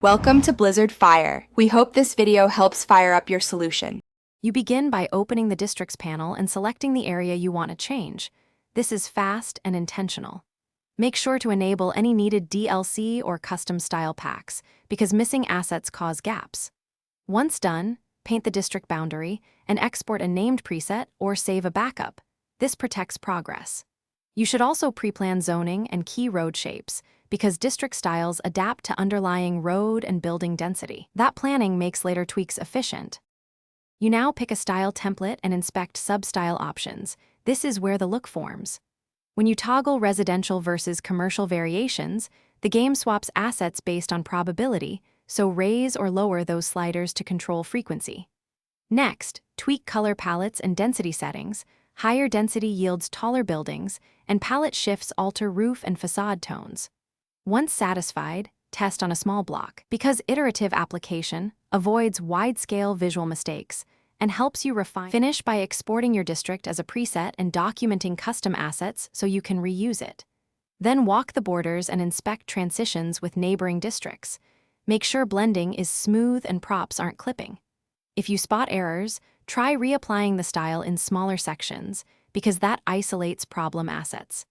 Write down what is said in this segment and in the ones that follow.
Welcome to Blizzard Fire. We hope this video helps fire up your solution. You begin by opening the Districts panel and selecting the area you want to change. This is fast and intentional. Make sure to enable any needed DLC or custom style packs, because missing assets cause gaps. Once done, paint the district boundary and export a named preset or save a backup. This protects progress. You should also pre-plan zoning and key road shapes, because district styles adapt to underlying road and building density. That planning makes later tweaks efficient. You now pick a style template and inspect sub-style options. This is where the look forms. When you toggle residential versus commercial variations, the game swaps assets based on probability, so raise or lower those sliders to control frequency. Next, tweak color palettes and density settings. Higher density yields taller buildings, and palette shifts alter roof and facade tones. Once satisfied, test on a small block, because iterative application avoids wide-scale visual mistakes and helps you refine. Finish by exporting your district as a preset and documenting custom assets so you can reuse it. Then walk the borders and inspect transitions with neighboring districts. Make sure blending is smooth and props aren't clipping. If you spot errors, try reapplying the style in smaller sections, because that isolates problem assets.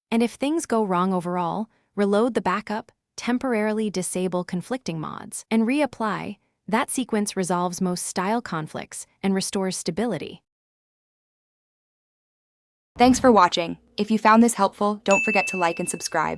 And if things go wrong overall, reload the backup, temporarily disable conflicting mods, and reapply. That sequence resolves most style conflicts and restores stability. Thanks for watching. If you found this helpful, don't forget to like and subscribe.